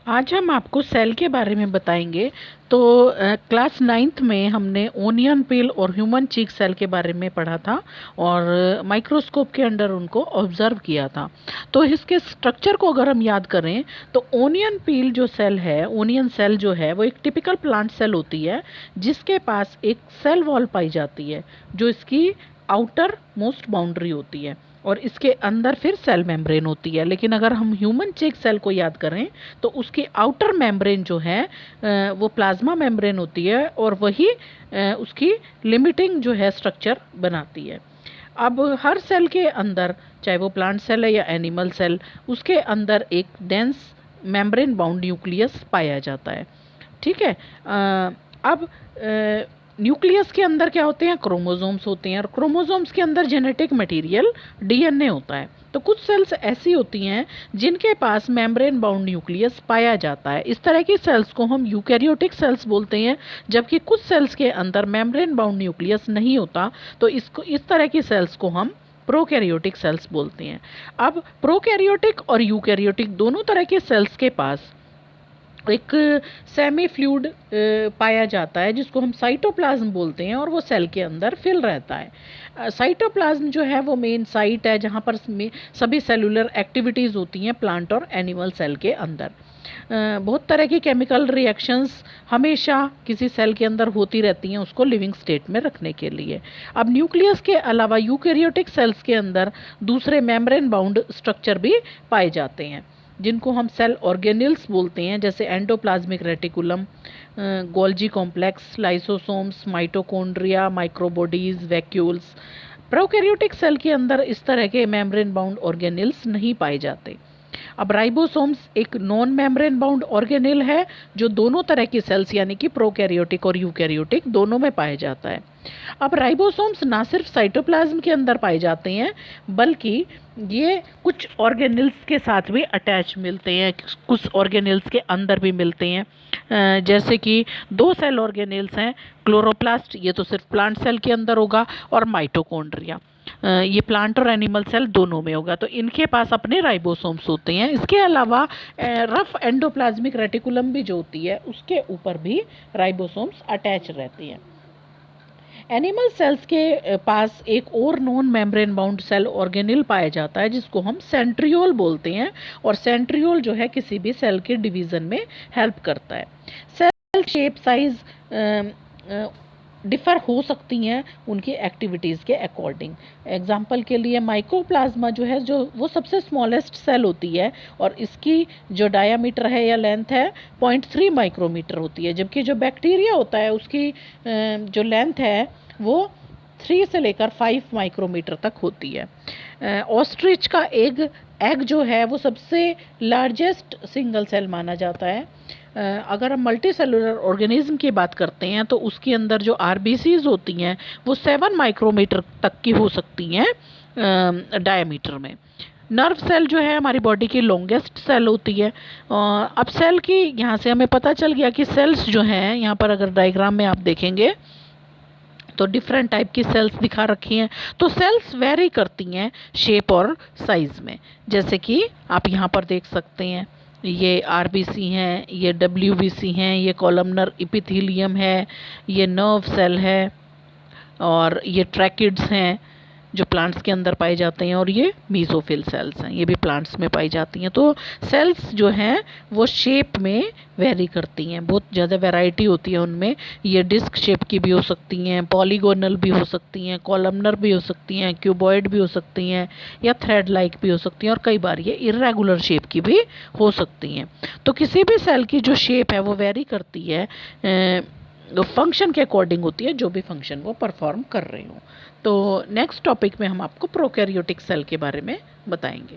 आज हम आपको सेल के बारे में बताएंगे। तो क्लास 9th में हमने ओनियन पील और ह्यूमन चीक सेल के बारे में पढ़ा था और माइक्रोस्कोप के अंडर उनको ऑब्जर्व किया था। तो इसके स्ट्रक्चर को अगर हम याद करें तो ओनियन पील जो सेल है, ओनियन सेल जो है वो एक टिपिकल प्लांट सेल होती है जिसके पास एक सेल वॉल पाई जाती है जो इसकी आउटर मोस्ट बाउंड्री होती है और इसके अंदर फिर सेल मेम्ब्रेन होती है। लेकिन अगर हम ह्यूमन चेक सेल को याद करें तो उसकी आउटर मेम्ब्रेन जो है वो प्लाज्मा मेम्ब्रेन होती है और वही उसकी लिमिटिंग जो है स्ट्रक्चर बनाती है। अब हर सेल के अंदर, चाहे वो प्लांट सेल है या एनिमल सेल, उसके अंदर एक डेंस मेम्ब्रेन बाउंड न्यूक्लियस पाया जाता है। ठीक है। अब न्यूक्लियस के अंदर क्या होते हैं? क्रोमोसोम्स होते हैं और क्रोमोसोम्स के अंदर जेनेटिक मटेरियल डीएनए होता है। तो कुछ सेल्स ऐसी होती हैं जिनके पास मेम्ब्रेन बाउंड न्यूक्लियस पाया जाता है। इस तरह की सेल्स को हम यूकैरियोटिक सेल्स बोलते हैं, जबकि कुछ सेल्स के अंदर मेम्ब्रेन बाउंड न्यूक्लियस नहीं होता, तो इस तरह की सेल्स को हम प्रोकैरियोटिक सेल्स बोलते हैं। अब प्रोकैरियोटिक और यूकैरियोटिक दोनों तरह के सेल्स के पास एक सेमी फ्लूइड पाया जाता है जिसको हम साइटोप्लाज्म बोलते हैं और वो सेल के अंदर फिल रहता है। साइटोप्लाज्म जो है वो मेन साइट है जहाँ पर सभी सेलुलर एक्टिविटीज़ होती हैं प्लांट और एनिमल सेल के अंदर। बहुत तरह की केमिकल रिएक्शंस हमेशा किसी सेल के अंदर होती रहती हैं उसको लिविंग स्टेट में रखने के लिए। अब न्यूक्लियस के अलावा यूकैरियोटिक सेल्स के अंदर दूसरे मेम्ब्रेन बाउंड स्ट्रक्चर भी पाए जाते हैं जिनको हम सेल ऑर्गेनिल्स बोलते हैं, जैसे endoplasmic reticulum, Golgi complex, lysosomes, mitochondria, microbodies, vacuoles. Prokaryotic cell के अंदर इस तरह के मेम्ब्रेन बाउंड ऑर्गेनिल्स नहीं पाए जाते। अब राइबोसोम्स एक नॉन मेम्ब्रेन बाउंड ऑर्गेनेल है जो दोनों तरह की सेल्स यानी कि प्रोकैरियोटिक और यूकैरियोटिक दोनों में पाया जाता है। अब राइबोसोम्स ना सिर्फ साइटोप्लाज्म के अंदर पाए जाते हैं बल्कि ये कुछ ऑर्गेनेल्स के साथ भी अटैच मिलते हैं, कुछ ऑर्गेनेल्स के अंदर भी मिलते हैं। जैसे कि दो सेल ऑर्गेनेल्स हैं, क्लोरोप्लास्ट, ये तो सिर्फ प्लांट सेल के अंदर होगा, और माइटोकॉन्ड्रिया, ये प्लांट और एनिमल सेल दोनों में होगा। तो इनके पास अपने राइबोसोम्स होते हैं। इसके अलावा रफ एंडोप्लाज्मिक रेटिकुलम भी जो होती है उसके ऊपर भी राइबोसोम्स अटैच रहती हैं। एनिमल सेल्स के पास एक और non membrane bound cell organelle पाया जाता है जिसको हम सेंट्रियोल बोलते हैं, और सेंट्रियोल जो है किसी भी सेल के डिवीज़न में हेल्प करता है। सेल शेप साइज डिफ़र हो सकती हैं उनकी एक्टिविटीज़ के अकॉर्डिंग। एग्जाम्पल के लिए माइकोप्लाज्मा जो है जो वो सबसे स्मॉलेस्ट सेल होती है और इसकी जो डायामीटर है या लेंथ है 0.3 माइक्रोमीटर होती है, जबकि जो बैक्टीरिया होता है उसकी जो लेंथ है वो 3 से लेकर 5 माइक्रोमीटर तक होती है। ऑस्ट्रिच का एग जो है वो सबसे लार्जेस्ट सिंगल सेल माना जाता है। अगर हम मल्टी सेलुलर ऑर्गेनिज्म की बात करते हैं तो उसके अंदर जो आरबीसीज होती हैं वो 7 माइक्रोमीटर तक की हो सकती हैं डायमीटर में। नर्व सेल जो है हमारी बॉडी की लॉन्गेस्ट सेल होती है। अब सेल की यहाँ से हमें पता चल गया कि सेल्स जो हैं, यहाँ पर अगर डायग्राम में आप देखेंगे तो डिफरेंट टाइप की सेल्स दिखा रखी हैं। तो सेल्स वेरी करती हैं शेप और साइज़ में, जैसे कि आप यहाँ पर देख सकते हैं ये आरबीसी हैं, ये डब्ल्यूबीसी हैं, ये कॉलमनर एपिथेलियम है, ये नर्व सेल है, और ये ट्रैकिड्स हैं जो प्लांट्स के अंदर पाए जाते हैं, और ये मीसोफिल सेल्स हैं, ये भी प्लांट्स में पाई जाती हैं। तो सेल्स जो हैं वो शेप में वेरी करती हैं, बहुत ज़्यादा वैरायटी होती है उनमें। ये डिस्क शेप की भी हो सकती हैं, पॉलीगोनल भी हो सकती हैं, कॉलमनर भी हो सकती हैं, क्यूबॉइड भी हो सकती हैं, या थ्रेड लाइक भी हो सकती हैं, और कई बार ये इर्रेगुलर शेप की भी हो सकती हैं। तो किसी भी सेल की जो शेप है वो वेरी करती है, फंक्शन के अकॉर्डिंग होती है, जो भी फंक्शन वो परफॉर्म कर रहे हो। तो नेक्स्ट टॉपिक में हम आपको प्रोकैरियोटिक सेल के बारे में बताएंगे।